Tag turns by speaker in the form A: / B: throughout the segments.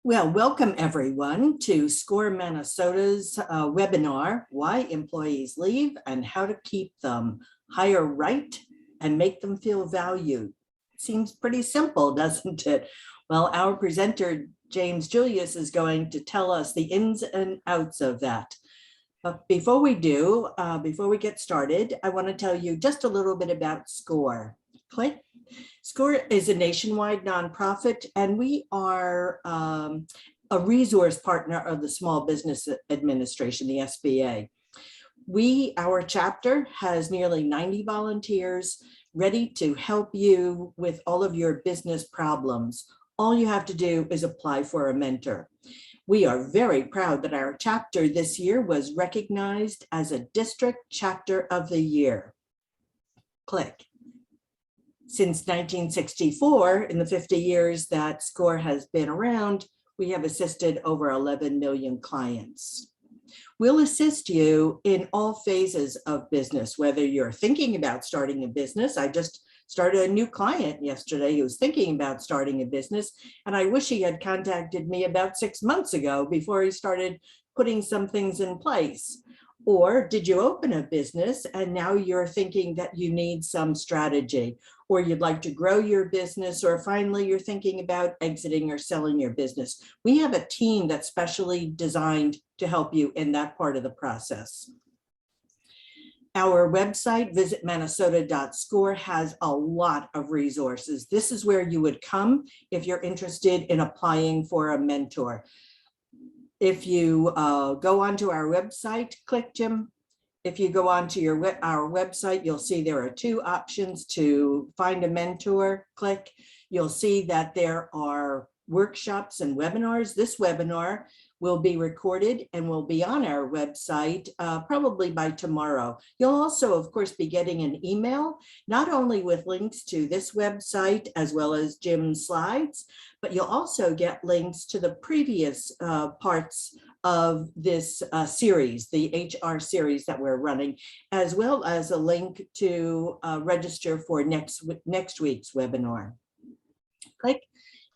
A: Well, welcome everyone to SCORE Minnesota's webinar, Why Employees Leave and How to Keep Them, Hire Right and Make Them Feel Valued. Seems pretty simple, doesn't it? Well, our presenter, James Julius, is going to tell us the ins and outs of that. But before we get started, I want to tell you just a little bit about SCORE. Click. SCORE is a nationwide nonprofit, and we are a resource partner of the Small Business Administration, the SBA. Our chapter has nearly 90 volunteers ready to help you with all of your business problems. All you have to do is apply for a mentor. We are very proud that our chapter this year was recognized as a District Chapter of the Year. Click. Since 1964, in the 50 years that SCORE has been around, we have assisted over 11 million clients. We'll assist you in all phases of business, whether you're thinking about starting a business. I just started a new client yesterday who was thinking about starting a business, and I wish he had contacted me about 6 months ago before he started putting some things in place. Or did you open a business and now you're thinking that you need some strategy, or you'd like to grow your business, or finally you're thinking about exiting or selling your business? We have a team that's specially designed to help you in that part of the process. Our website, visitminnesota.score, has a lot of resources. This is where you would come if you're interested in applying for a mentor. If you go onto our website, click, Jim. If you go onto our website, you'll see there are two options to find a mentor. Click. You'll see that there are workshops and webinars. This webinar will be recorded and will be on our website probably by tomorrow. You'll also, of course, be getting an email, not only with links to this website as well as Jim's slides, but you'll also get links to the previous parts of this series, the HR series that we're running, as well as a link to register for next week's webinar. Click.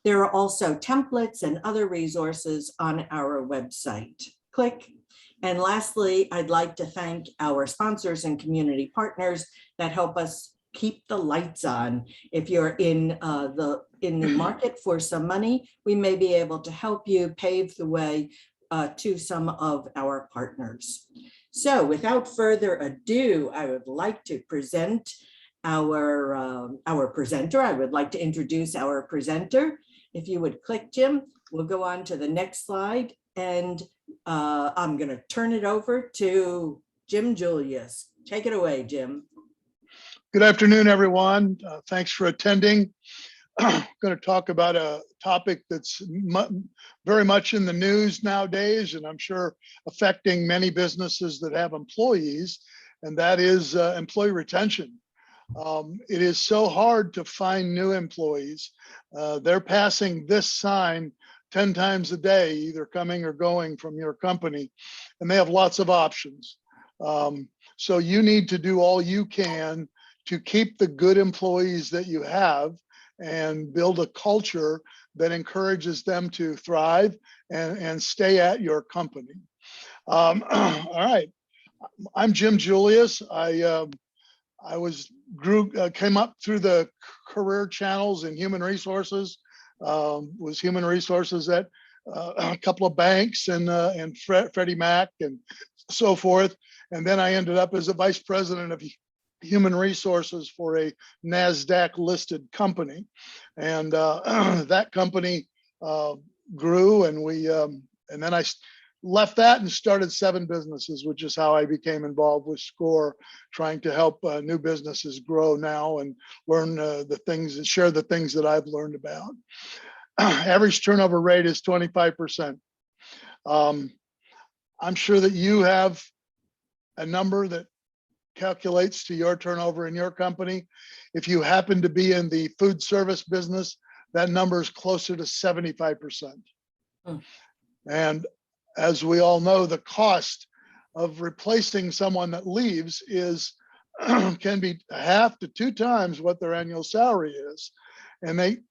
A: There are also templates and other resources on our website. Click. And lastly, I'd like to thank our sponsors and community partners that help us keep the lights on. If you're in the market for some money, we may be able to help you pave the way to some of our partners. So without further ado, I would like to present our presenter. I would like to introduce our presenter. If you would click, Jim, we'll go on to the next slide, and I'm going to turn it over to Jim Julius. Take it away, Jim.
B: Good afternoon, everyone. Thanks for attending. I'm going to talk about a topic that's very much in the news nowadays, and I'm sure affecting many businesses that have employees, and that is employee retention. It is so hard to find new employees. They're passing this sign 10 times a day, either coming or going from your company, and they have lots of options. So you need to do all you can to keep the good employees that you have and build a culture that encourages them to thrive and stay at your company. All right, I'm Jim Julius. Came up through the career channels in human resources, was human resources at a couple of banks and Freddie Mac and so forth. And then I ended up as a vice president of human resources for a NASDAQ listed company. And that company grew, and then I left that and started 7 businesses, which is how I became involved with SCORE, trying to help new businesses grow now and learn the things and share the things that I've learned about. Average turnover rate is 25%. I'm sure that you have a number that calculates to your turnover in your company. If you happen to be in the food service business, that number is closer to 75%. And as we all know, the cost of replacing someone that leaves can be 1/2 to 2 times what their annual salary is. And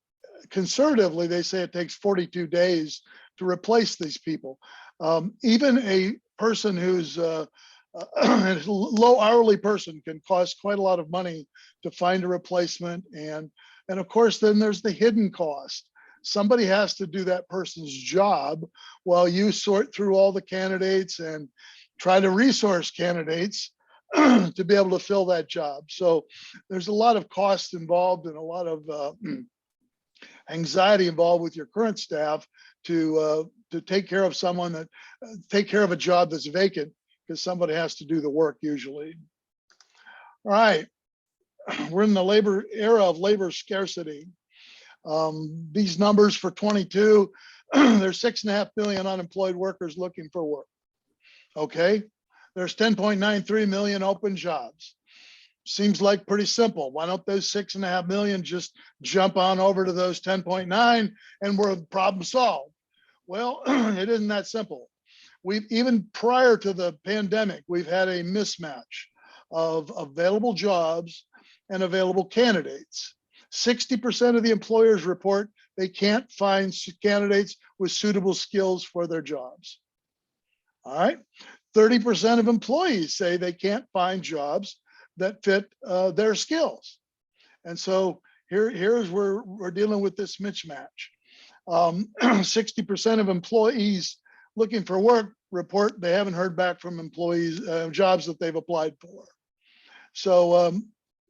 B: conservatively, they say it takes 42 days replace these people. Even a person who's a low hourly person can cost quite a lot of money to find a replacement. And of course, then there's the hidden cost. Somebody has to do that person's job while you sort through all the candidates and try to resource candidates to be able to fill that job. So there's a lot of cost involved and a lot of anxiety involved with your current staff to take care of someone that take care of a job that's vacant, because somebody has to do the work usually. All right, we're in the labor era of labor scarcity. These numbers for 22, there's 6.5 million unemployed workers looking for work. Okay, there's 10.93 million open jobs. Seems like pretty simple. Why don't those 6.5 million just jump on over to those 10.9 and we're problem solved? Well, it isn't that simple. We've, even prior to the pandemic, we've had a mismatch of available jobs and available candidates. 60% of the employers report they can't find candidates with suitable skills for their jobs. All right, 30% of employees say they can't find jobs that fit their skills. And so here's where we're dealing with this mismatch. 60% of employees looking for work report they haven't heard back from employees, jobs that they've applied for. So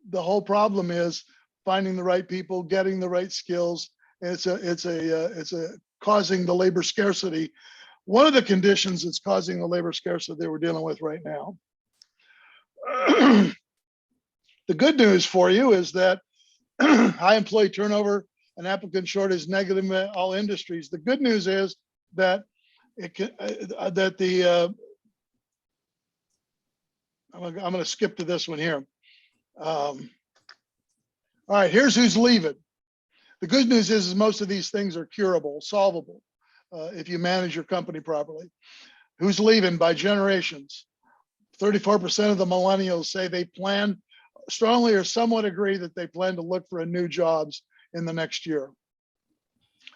B: the whole problem is finding the right people, getting the right skills. And it's causing the labor scarcity. One of the conditions that's causing the labor scarcity that we're dealing with right now. The good news for you is that high employee turnover and applicant shortage is negative in all industries. The good news is that it can, I'm going to skip to this one here. All right, here's who's leaving. The good news is most of these things are curable, solvable, if you manage your company properly. Who's leaving by generations? 34% of the millennials say they plan strongly or somewhat agree that they plan to look for a new jobs in the next year.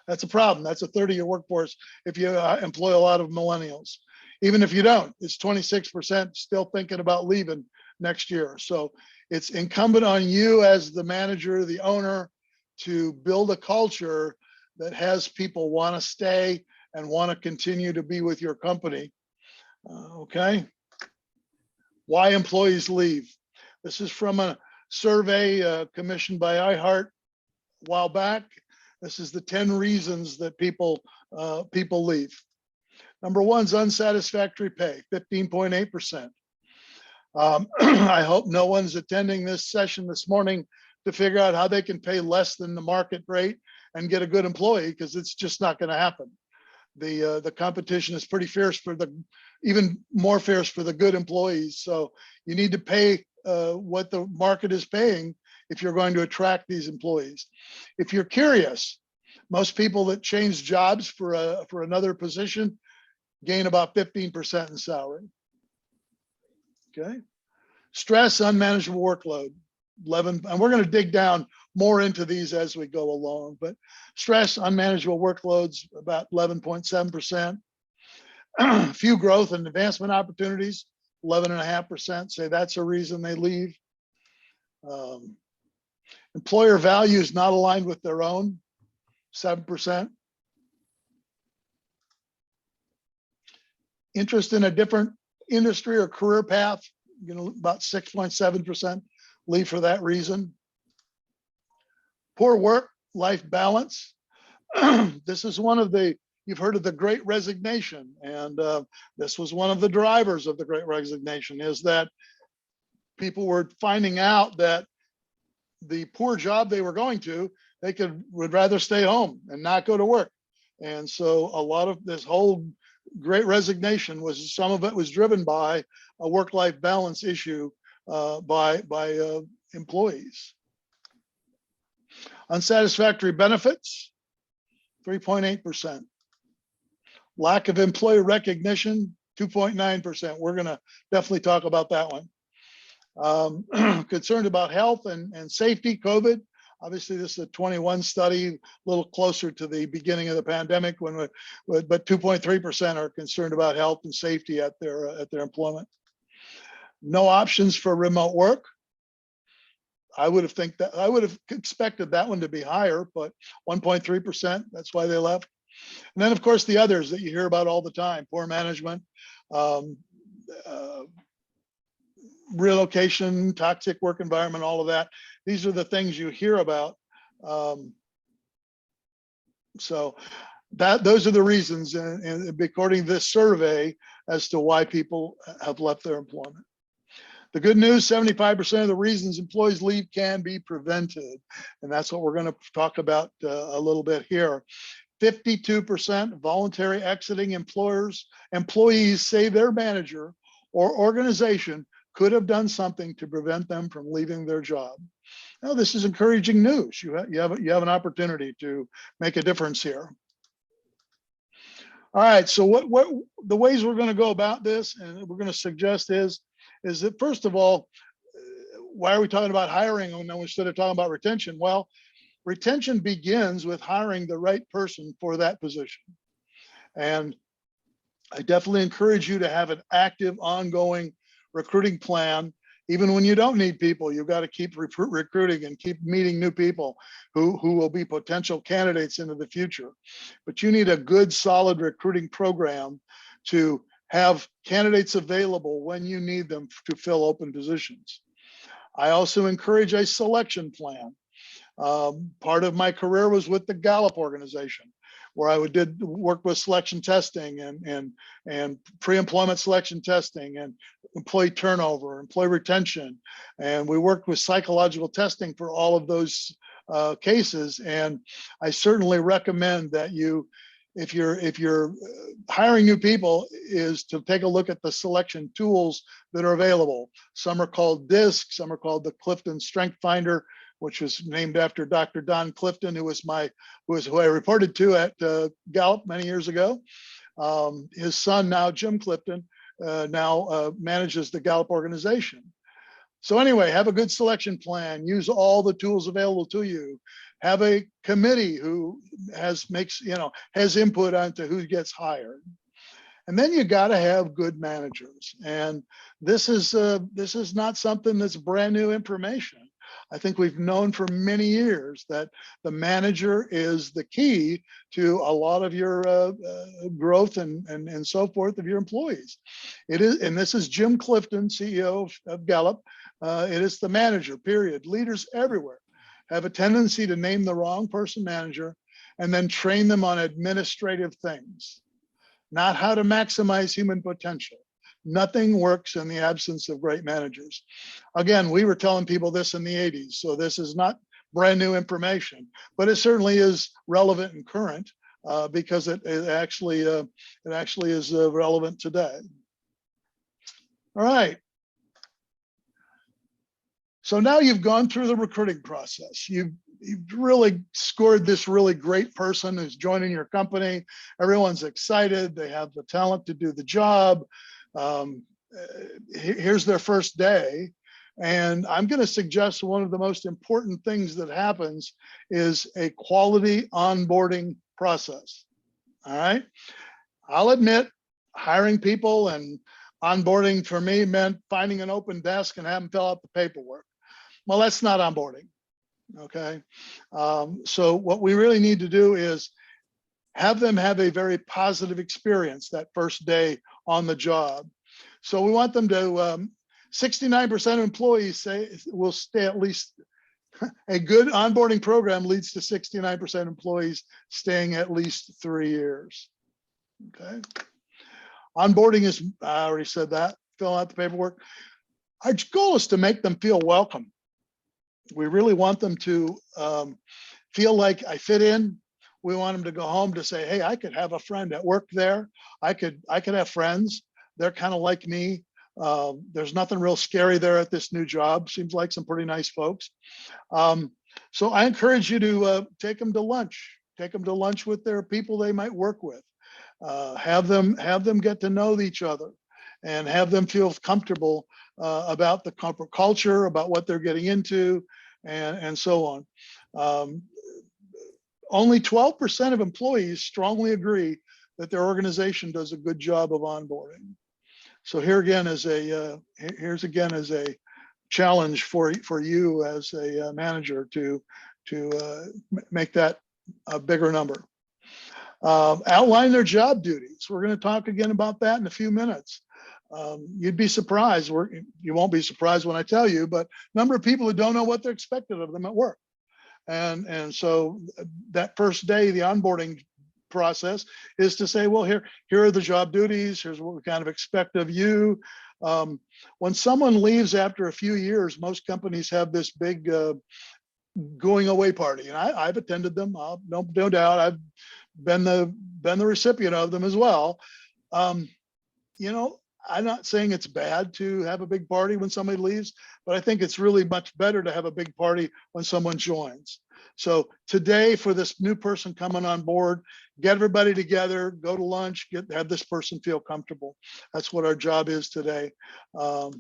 B: That's a problem. That's a 30-year workforce if you employ a lot of millennials. Even if you don't, it's 26% still thinking about leaving next year. So it's incumbent on you as the manager, the owner, to build a culture that has people want to stay and want to continue to be with your company. Okay. Why employees leave. This is from a survey commissioned by iHeart a while back. This is the 10 reasons that people leave. Number one is unsatisfactory pay, 15.8%. I hope no one's attending this session this morning to figure out how they can pay less than the market rate and get a good employee, because it's just not going to happen. The competition is pretty fierce for even more fierce for the good employees. So you need to pay what the market is paying if you're going to attract these employees. If you're curious, most people that change jobs for another position gain about 15% in salary. Okay. Stress, unmanageable workload, 11, and we're going to dig down more into these as we go along, but stress, unmanageable workloads, about 11.7%. Few growth and advancement opportunities, 11.5%, say that's a reason they leave. Employer values not aligned with their own, 7%. Interest in a different industry or career path, about 6.7% leave for that reason. Poor work-life balance. This is one of the, you've heard of the Great Resignation, and this was one of the drivers of the Great Resignation, is that people were finding out that the poor job they were going to, they would rather stay home and not go to work. And so a lot of this whole Great Resignation was, some of it was driven by a work-life balance issue by employees. Unsatisfactory benefits, 3.8%. Lack of employee recognition, 2.9%. We're going to definitely talk about that one. Concerned about health and safety, COVID. Obviously, this is a 21 study, a little closer to the beginning of the pandemic but 2.3% are concerned about health and safety at their employment. No options for remote work. I would have expected that one to be higher, but 1.3%, that's why they left. And then, of course, the others that you hear about all the time: poor management, relocation, toxic work environment, all of that. These are the things you hear about. So those are the reasons, and according to this survey, as to why people have left their employment. The good news, 75% of the reasons employees leave can be prevented. And that's what we're going to talk about a little bit here. 52% voluntary exiting employees say their manager or organization could have done something to prevent them from leaving their job. Now, this is encouraging news. You have an opportunity to make a difference here. All right, so what the ways we're going to go about this, and we're going to suggest is that, first of all, why are we talking about hiring instead of talking about retention? Well, retention begins with hiring the right person for that position. And I definitely encourage you to have an active, ongoing recruiting plan. Even when you don't need people, you've got to keep recruiting and keep meeting new people who will be potential candidates into the future. But you need a good, solid recruiting program to have candidates available when you need them to fill open positions. I also encourage a selection plan. Part of my career was with the Gallup organization, where I did work with selection testing and pre-employment selection testing and employee turnover, employee retention. And we worked with psychological testing for all of those cases. And I certainly recommend that if you're hiring new people, is to take a look at the selection tools that are available. Some are called DISC, some are called the Clifton Strength Finder, which was named after Dr. Don Clifton, who I reported to at Gallup many years ago. His son now, Jim Clifton, manages the Gallup organization. So anyway, have a good selection plan. Use all the tools available to you. Have a committee who has input onto who gets hired. And then you got to have good managers. And this is not something that's brand new information. I think we've known for many years that the manager is the key to a lot of your growth and so forth of your employees. It is, and this is Jim Clifton, CEO of Gallup. It is the manager, period. Leaders everywhere have a tendency to name the wrong person manager and then train them on administrative things, not how to maximize human potential. Nothing works in the absence of great managers. Again, we were telling people this in the 80s, so this is not brand new information, but it certainly is relevant and current because it actually is relevant today. All right. So now you've gone through the recruiting process. You've really scored this really great person who's joining your company. Everyone's excited. They have the talent to do the job. Here's their first day. And I'm going to suggest one of the most important things that happens is a quality onboarding process. All right. I'll admit, hiring people and onboarding for me meant finding an open desk and have them fill out the paperwork. Well, that's not onboarding. Okay. So what we really need to do is have them have a very positive experience that first day on the job. So we want them to, 69% of employees say will stay at least, a good onboarding program leads to 69% of employees staying at least 3 years. Okay. Onboarding is, I already said that, fill out the paperwork. Our goal is to make them feel welcome. We really want them to feel like I fit in. We want them to go home to say, hey, I could have a friend at work there. I could have friends. They're kind of like me. There's nothing real scary there at this new job. Seems like some pretty nice folks. So I encourage you to take them to lunch. Take them to lunch with their people they might work with. Have them get to know each other and have them feel comfortable about the corporate culture, about what they're getting into, and so on. Um, Only 12% of employees strongly agree that their organization does a good job of onboarding. So here again is here's again as a challenge for you as a manager to make that a bigger number. Outline their job duties. We're going to talk again about that in a few minutes. You'd be surprised, you won't be surprised when I tell you, but number of people who don't know what they're expected of them at work. And so that first day, the onboarding process is to say, well, here are the job duties. Here's what we kind of expect of you. When someone leaves after a few years, most companies have this big going away party, and I've attended them. No doubt, I've been the recipient of them as well. You know, I'm not saying it's bad to have a big party when somebody leaves, but I think it's really much better to have a big party when someone joins. So today, for this new person coming on board, get everybody together, go to lunch, have this person feel comfortable. That's what our job is today. All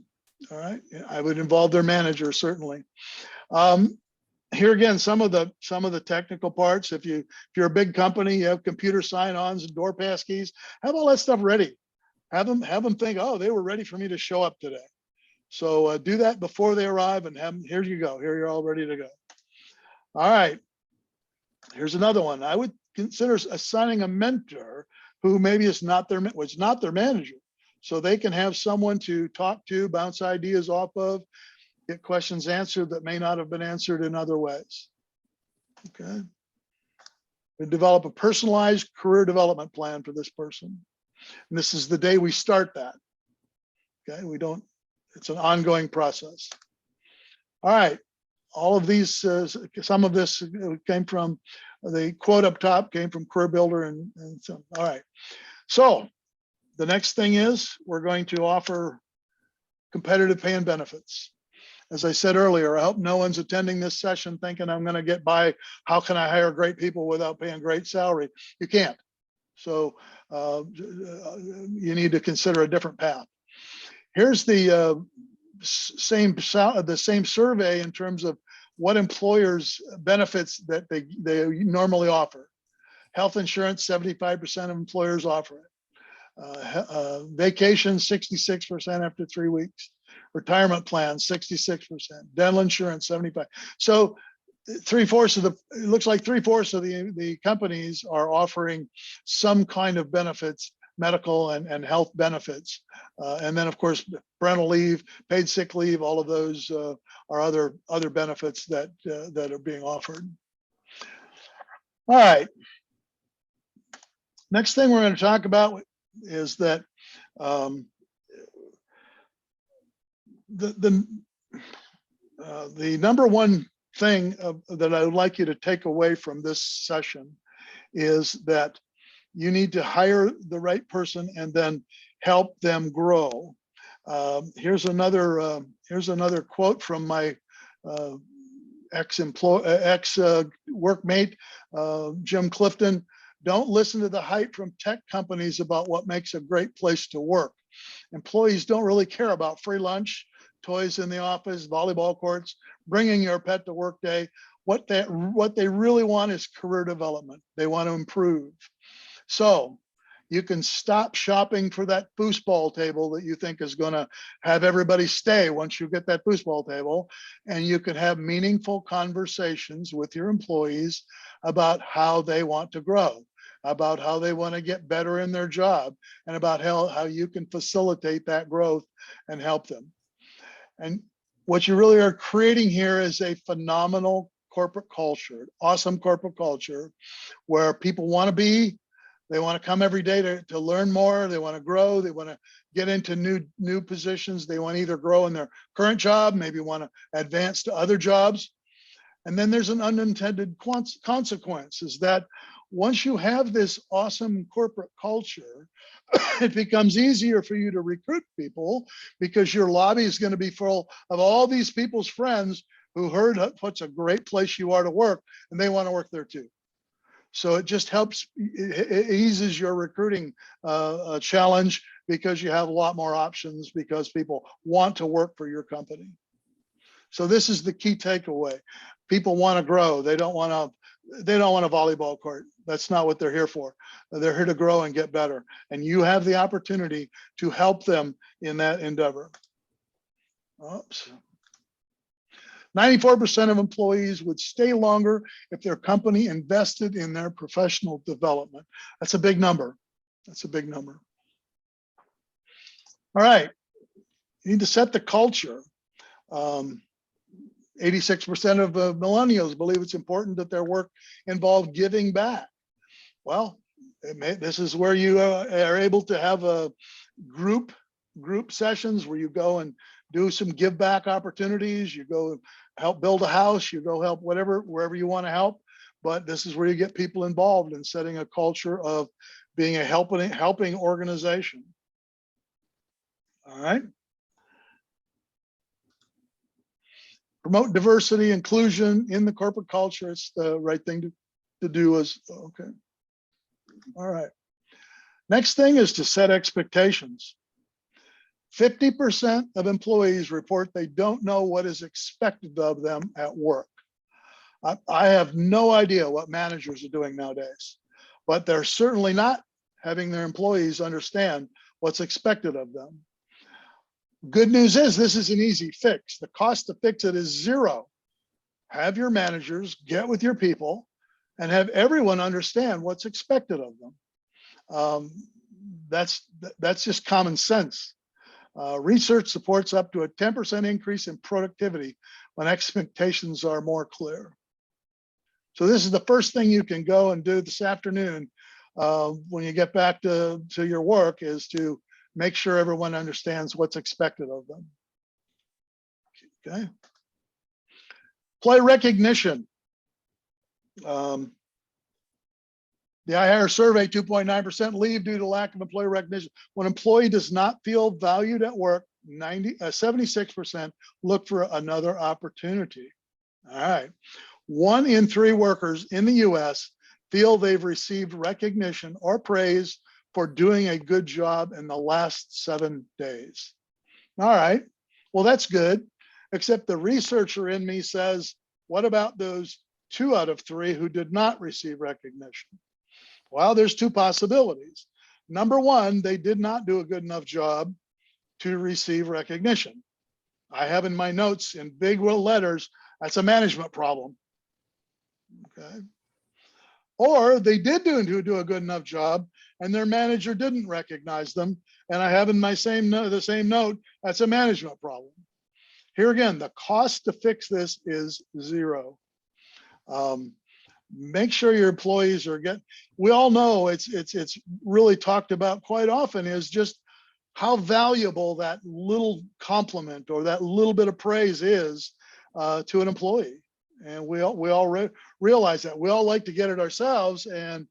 B: right, I would involve their manager certainly. Here again, some of the technical parts. If you're a big company, you have computer sign-ons and door pass keys, have all that stuff ready. Have them think, oh, they were ready for me to show up today. So do that before they arrive and have them, here you go. Here you're all ready to go. All right. Here's another one. I would consider assigning a mentor who maybe was not their manager. So they can have someone to talk to, bounce ideas off of, get questions answered that may not have been answered in other ways. Okay. We develop a personalized career development plan for this person. And this is the day we start that. Okay, it's an ongoing process. All right, all of these, some of this came from the quote up top, came from Career Builder and so, all right. So the next thing is we're going to offer competitive pay and benefits. As I said earlier, I hope no one's attending this session thinking I'm going to get by. How can I hire great people without paying great salary? You can't. So you need to consider a different path. Here's the same survey in terms of what employers benefits that they normally offer. Health insurance, 75% of employers offer it. Vacation, 66% after 3 weeks. Retirement plan, 66%. Dental insurance, 75%. So it looks like 3/4 of the companies are offering some kind of benefits, medical and health benefits. And then of course, parental leave, paid sick leave, all of those are other benefits that are being offered. All right. Next thing we're going to talk about is that the number one thing that I would like you to take away from this session is that you need to hire the right person and then help them grow. Here's another quote from my ex-workmate, Jim Clifton. Don't listen to the hype from tech companies about what makes a great place to work. Employees don't really care about free lunch, toys in the office, volleyball courts, bringing your pet to work day. What they really want is career development. They want to improve. So you can stop shopping for that foosball table that you think is going to have everybody stay once you get that foosball table, and you can have meaningful conversations with your employees about how they want to grow, about how they want to get better in their job, and about how you can facilitate that growth and help them. And what you really are creating here is a phenomenal corporate culture, awesome corporate culture, where people want to be. They want to come every day to learn more. They want to grow. They want to get into new positions. They want to either grow in their current job, maybe want to advance to other jobs. And then there's an unintended consequence, is that once you have this awesome corporate culture, it becomes easier for you to recruit people because your lobby is going to be full of all these people's friends who heard what's a great place you are to work, and they want to work there too. So it just helps, it eases your recruiting challenge because you have a lot more options because people want to work for your company. So this is the key takeaway. People want to grow. They don't want a volleyball court. That's not what they're here for. They're here to grow and get better. And you have the opportunity to help them in that endeavor. Oops. 94% of employees would stay longer if their company invested in their professional development. That's a big number. That's a big number. All right. You need to set the culture. 86% of millennials believe it's important that their work involve giving back. Well, this is where you are able to have a group sessions where you go and do some give back opportunities. You go help build a house, you go help wherever you want to help. But this is where you get people involved in setting a culture of being a helping organization. All right. Promote diversity, inclusion in the corporate culture. It's the right thing to do. Okay. All right. Next thing is to set expectations. 50% of employees report they don't know what is expected of them at work. I have no idea what managers are doing nowadays, but they're certainly not having their employees understand what's expected of them. Good news is this is an easy fix. The cost to fix it is zero. Have your managers get with your people and have everyone understand what's expected of them. That's just common sense. Research supports up to a 10% increase in productivity when expectations are more clear. So this is the first thing you can go and do this afternoon when you get back to your work, is to make sure everyone understands what's expected of them. Okay. Employee recognition. The IHire survey, 2.9% leave due to lack of employee recognition. When an employee does not feel valued at work, 76% look for another opportunity. All right. 1 in 3 workers in the US feel they've received recognition or praise for doing a good job in the last 7 days. All right. Well, that's good. Except the researcher in me says, what about those 2 out of 3 who did not receive recognition? Well, there's 2 possibilities. Number 1, they did not do a good enough job to receive recognition. I have in my notes in big letters, that's a management problem. Okay. Or they did do a good enough job and their manager didn't recognize them. And I have in my the same note, that's a management problem. Here again, the cost to fix this is 0. Make sure your employees are we all know it's really talked about quite often, is just how valuable that little compliment or that little bit of praise is to an employee. And we all realize that. We all like to get it ourselves, and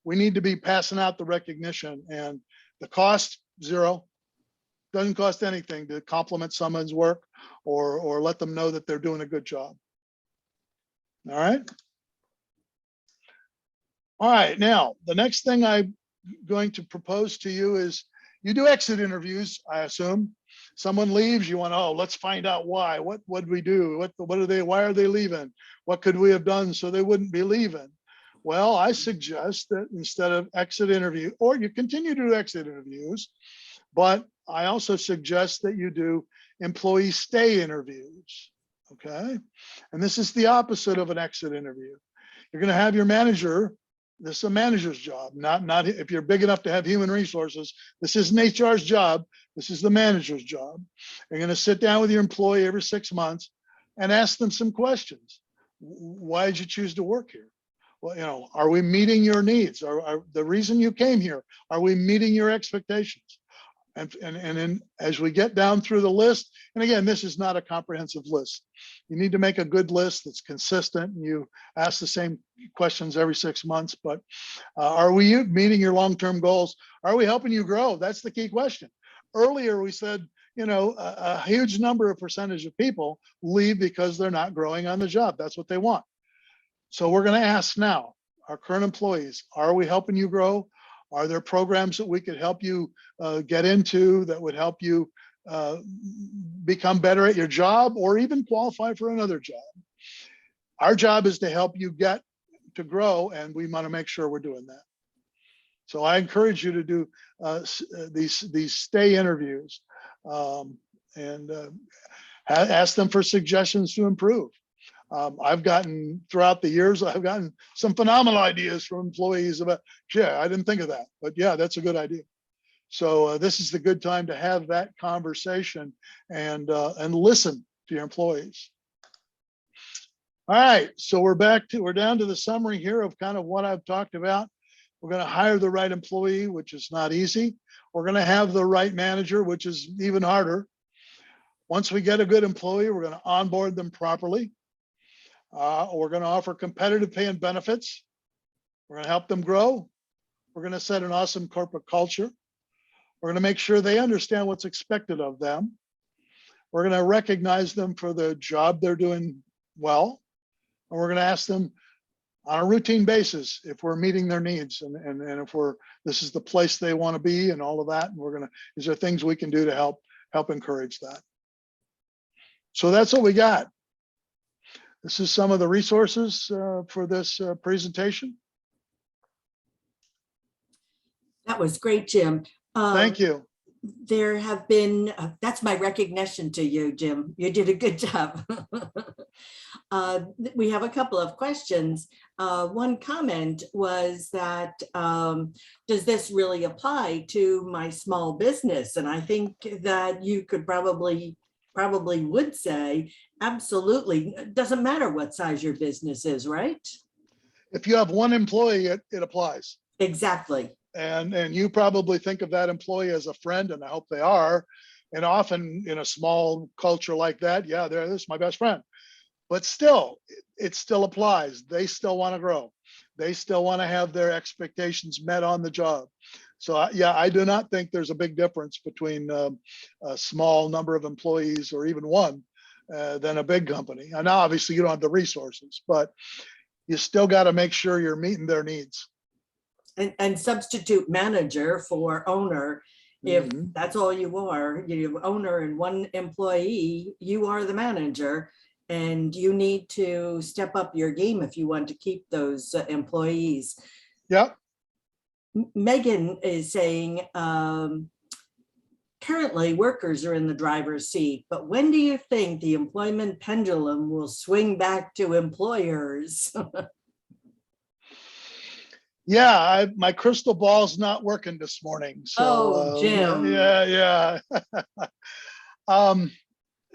B: we need to be passing out the recognition. And the cost, 0. Doesn't cost anything to compliment someone's work or let them know that they're doing a good job. All right. All right, now, the next thing I'm going to propose to you is you do exit interviews, I assume. Someone leaves, you want, let's find out why. What would we do? Why are they leaving? What could we have done so they wouldn't be leaving? Well, I suggest that instead of exit interview, or you continue to do exit interviews, but I also suggest that you do employee stay interviews, okay? And this is the opposite of an exit interview. You're gonna have your manager. This is a manager's job, not if you're big enough to have human resources. This isn't HR's job. This is the manager's job. You're going to sit down with your employee every 6 months and ask them some questions. Why did you choose to work here? Well, are we meeting your needs? Are the reason you came here, are we meeting your expectations? And then as we get down through the list, and again, this is not a comprehensive list. You need to make a good list that's consistent, and you ask the same questions every 6 months. But are we meeting your long-term goals? Are we helping you grow? That's the key question. Earlier, we said, a huge percentage of people leave because they're not growing on the job. That's what they want. So we're going to ask now, our current employees, are we helping you grow? Are there programs that we could help you get into that would help you uh, become better at your job or even qualify for another job. Our job is to help you get to grow, and we want to make sure we're doing that. So I encourage you to do these stay interviews, and ask them for suggestions to improve. I've gotten, throughout the years, I've gotten some phenomenal ideas from employees about, yeah, I didn't think of that, but yeah, that's a good idea. So this is the good time to have that conversation and listen to your employees. All right, so we're down to the summary here of kind of what I've talked about. We're going to hire the right employee, which is not easy. We're going to have the right manager, which is even harder. Once we get a good employee, we're going to onboard them properly. We're going to offer competitive pay and benefits. We're going to help them grow. We're going to set an awesome corporate culture. We're going to make sure they understand what's expected of them. We're going to recognize them for the job they're doing well. And we're going to ask them on a routine basis if we're meeting their needs and if this is the place they want to be and all of that. And is there things we can do to help encourage that? So that's what we got. This is some of the resources for this presentation.
A: That was great, Jim.
B: Thank you.
A: There have been, that's my recognition to you, Jim. You did a good job. We have a couple of questions. One comment was that, does this really apply to my small business? And I think that you could probably would say, absolutely. It doesn't matter what size your business is, right?
B: If you have one employee, it applies.
A: Exactly.
B: And you probably think of that employee as a friend, and I hope they are. And often in a small culture like that, yeah, this is my best friend. But still, it still applies. They still want to grow. They still want to have their expectations met on the job. So yeah, I do not think there's a big difference between a small number of employees or even one than a big company. And now obviously you don't have the resources, but you still got to make sure you're meeting their needs.
A: And substitute manager for owner. If that's all you are, you have owner and one employee, you are the manager, and you need to step up your game if you want to keep those employees.
B: Yep.
A: Megan is saying, currently workers are in the driver's seat, but when do you think the employment pendulum will swing back to employers?
B: Yeah, my crystal ball's not working this morning. So
A: Jim.
B: yeah.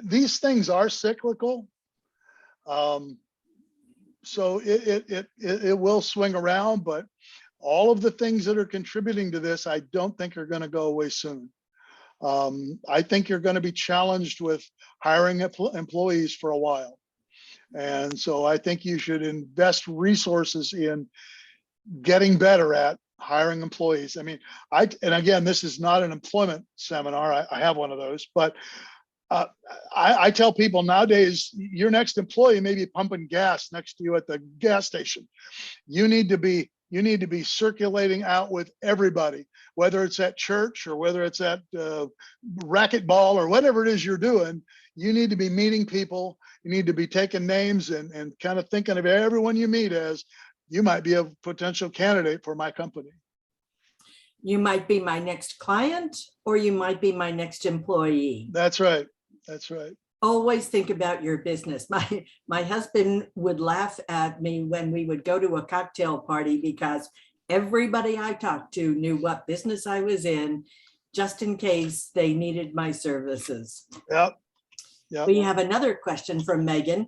B: These things are cyclical. So it will swing around, but all of the things that are contributing to this, I don't think are going to go away soon. I think you're going to be challenged with hiring employees for a while. And so I think you should invest resources in getting better at hiring employees. I mean, and again, this is not an employment seminar. I have one of those, but I tell people nowadays, your next employee may be pumping gas next to you at the gas station. You need to be circulating out with everybody, whether it's at church or whether it's at racquetball or whatever it is you're doing. You need to be meeting people. You need to be taking names and kind of thinking of everyone you meet as, you might be a potential candidate for my company.
A: You might be my next client, or you might be my next employee.
B: That's right. That's right.
A: Always think about your business. My husband would laugh at me when we would go to a cocktail party because everybody I talked to knew what business I was in, just in case they needed my services.
B: Yep.
A: We have another question from Megan.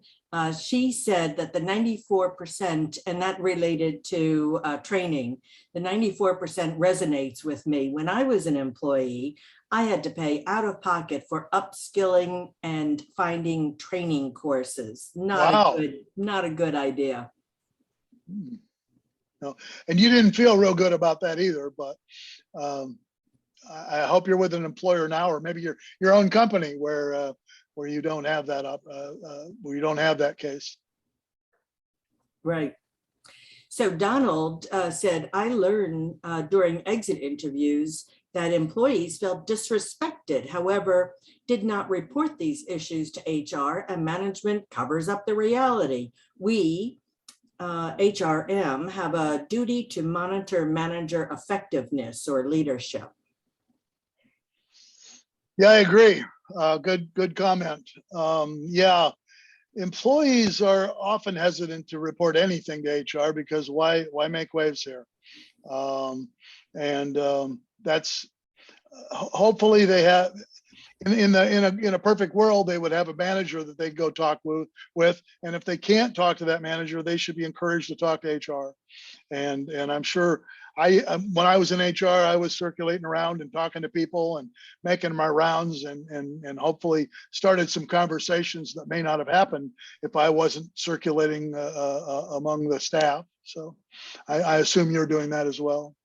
A: She said that the 94%, and that related to training, the 94% resonates with me. When I was an employee, I had to pay out of pocket for upskilling and finding training courses. Not a good idea.
B: No, and you didn't feel real good about that either, but I hope you're with an employer now, or maybe your own company where you don't have that where you don't have that case.
A: Right. So Donald said, I learn during exit interviews that employees felt disrespected, however, did not report these issues to HR, and management covers up the reality. We, HRM, have a duty to monitor manager effectiveness or leadership.
B: Yeah, I agree. Good comment. Yeah, employees are often hesitant to report anything to HR because why make waves here? That's hopefully they have in a perfect world, they would have a manager that they go talk with, and if they can't talk to that manager, they should be encouraged to talk to HR. And I'm sure when I was in HR, I was circulating around and talking to people and making my rounds and hopefully started some conversations that may not have happened if I wasn't circulating among the staff. So I assume you're doing that as well.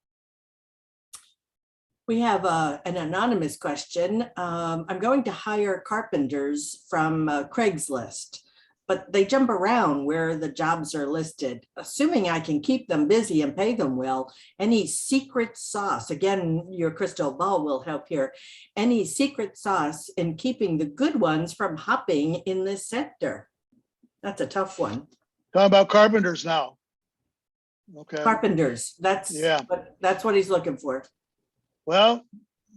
A: We have an anonymous question. I'm going to hire carpenters from Craigslist, but they jump around where the jobs are listed. Assuming I can keep them busy and pay them well, any secret sauce, again, your crystal ball will help here, any secret sauce in keeping the good ones from hopping in this sector? That's a tough one.
B: Talking about carpenters now. Okay.
A: Carpenters, that's what he's looking for.
B: Well,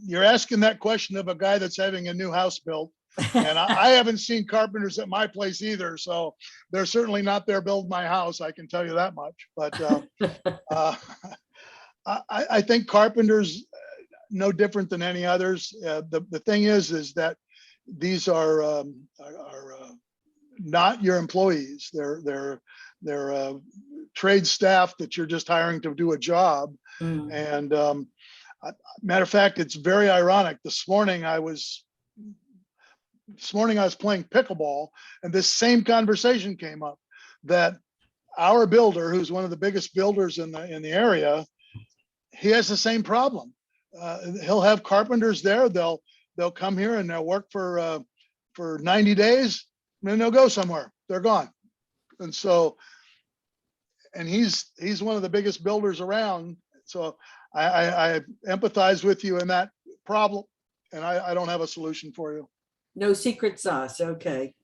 B: you're asking that question of a guy that's having a new house built. And I haven't seen carpenters at my place either. So they're certainly not there building my house. I can tell you that much. But I think carpenters, no different than any others. The thing is that these are not your employees. They're trade staff that you're just hiring to do a job. And matter of fact, it's very ironic. This morning I was playing pickleball, and this same conversation came up that our builder, who's one of the biggest builders in the area, he has the same problem. He'll have carpenters there. They'll come here and they'll work for 90 days, and then they'll go somewhere. They're gone. And so, and he's one of the biggest builders around. So I empathize with you in that problem, and I don't have a solution for you.
A: No secret sauce. Okay.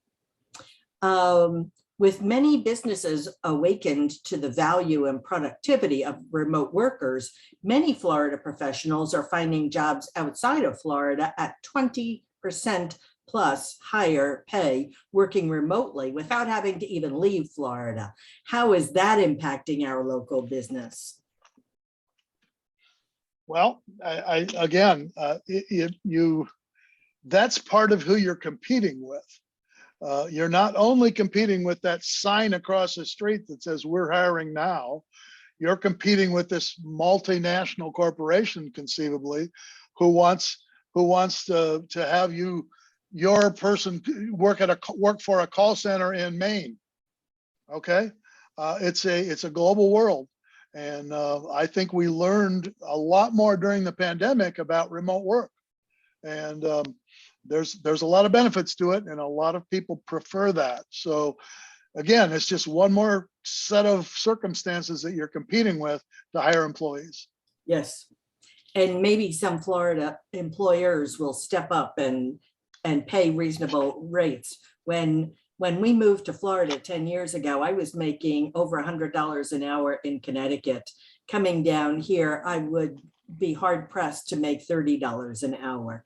A: With many businesses awakened to the value and productivity of remote workers, many Florida professionals are finding jobs outside of Florida at 20% plus higher pay working remotely without having to even leave Florida. How is that impacting our local business?
B: Well, that's part of who you're competing with. You're not only competing with that sign across the street that says we're hiring now, you're competing with this multinational corporation conceivably who wants to have your person work for a call center in Maine. Okay, it's a global world. And I think we learned a lot more during the pandemic about remote work. And there's a lot of benefits to it, and a lot of people prefer that. So again, it's just one more set of circumstances that you're competing with to hire employees.
A: Yes. And maybe some Florida employers will step up and pay reasonable rates. When we moved to Florida 10 years ago, I was making over $100 an hour in Connecticut. Coming down here, I would be hard pressed to make $30 an hour.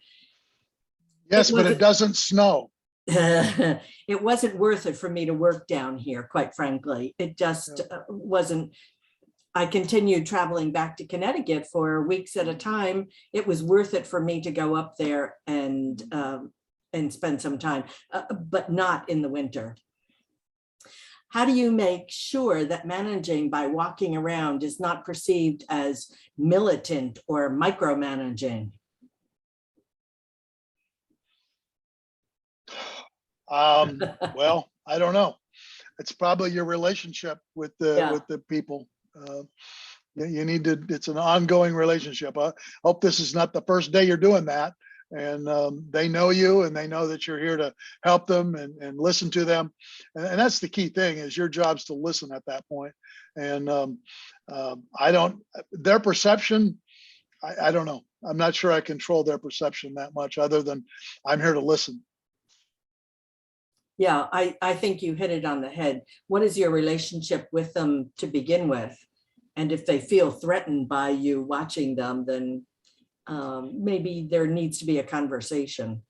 B: Yes, but it doesn't snow.
A: It wasn't worth it for me to work down here, quite frankly. It just wasn't. I continued traveling back to Connecticut for weeks at a time. It was worth it for me to go up there and spend some time, but not in the winter. How do you make sure that managing by walking around is not perceived as militant or micromanaging?
B: Well, I don't know. It's probably your relationship with the people. You need to, it's an ongoing relationship. I hope this is not the first day you're doing that. And they know you, and they know that you're here to help them and listen to them. And that's the key thing, is your job's to listen at that point. And their perception, I don't know. I'm not sure I control their perception that much, other than I'm here to listen.
A: Yeah, I think you hit it on the head. What is your relationship with them to begin with? And if they feel threatened by you watching them, then maybe there needs to be a conversation.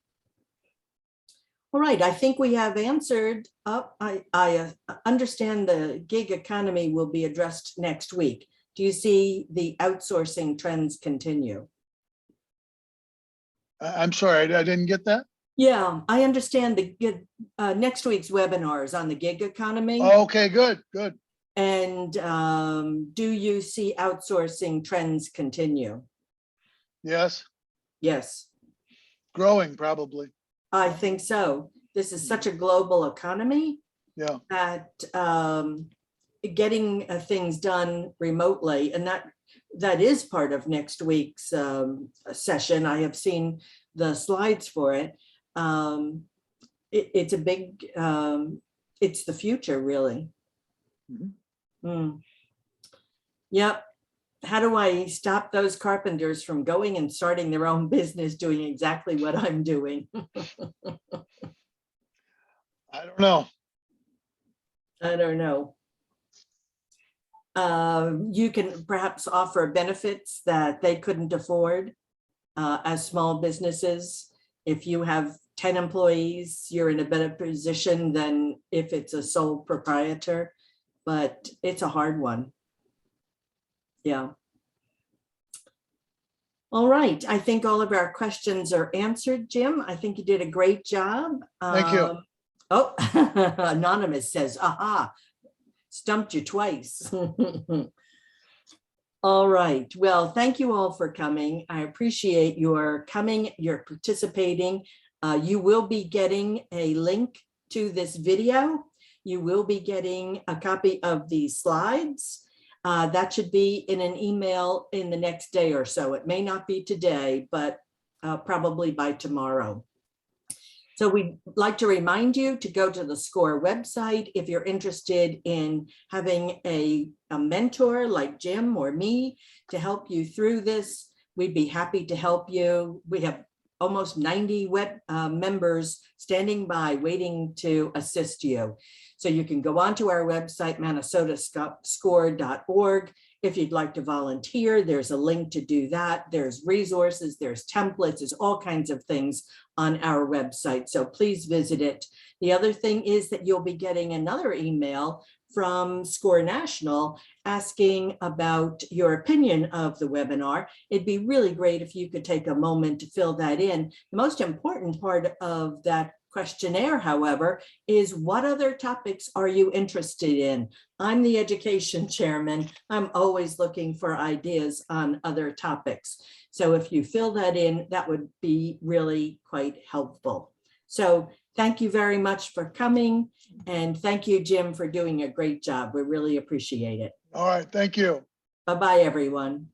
A: All right, I think we have answered up. I understand the gig economy will be addressed next week. Do you see the outsourcing trends continue?
B: I'm sorry, I didn't get that.
A: Yeah, I understand the next week's webinar is on the gig economy.
B: Okay, good, good.
A: And do you see outsourcing trends continue?
B: Yes,
A: Yes,
B: growing probably.
A: I think so. This is such a global economy
B: Yeah,
A: that getting things done remotely, and that is part of next week's session. I have seen the slides for it. It's a big, it's the future, really. Yep. How do I stop those carpenters from going and starting their own business doing exactly what I'm doing?
B: I don't know.
A: I don't know. You can perhaps offer benefits that they couldn't afford as small businesses. If you have 10 employees, you're in a better position than if it's a sole proprietor, but it's a hard one. Yeah. All right. I think all of our questions are answered, Jim. I think you did a great job.
B: Thank you.
A: Oh, Anonymous says, aha, stumped you twice. All right. Well, thank you all for coming. I appreciate your coming, your participating. You will be getting a link to this video. You will be getting a copy of these slides. That should be in an email in the next day or so. It may not be today, but probably by tomorrow. So we'd like to remind you to go to the SCORE website if you're interested in having a mentor like Jim or me to help you through this. We'd be happy to help you. We have almost 90 members standing by waiting to assist you. So you can go onto our website, minnesotascore.org. If you'd like to volunteer, there's a link to do that. There's resources, there's templates, there's all kinds of things on our website. So please visit it. The other thing is that you'll be getting another email from SCORE National asking about your opinion of the webinar. It'd be really great if you could take a moment to fill that in. The most important part of that questionnaire, however, is what other topics are you interested in? I'm the education chairman. I'm always looking for ideas on other topics. So if you fill that in, that would be really quite helpful. So thank you very much for coming. And thank you, Jim, for doing a great job. We really appreciate it.
B: All right, thank you.
A: Bye-bye, everyone.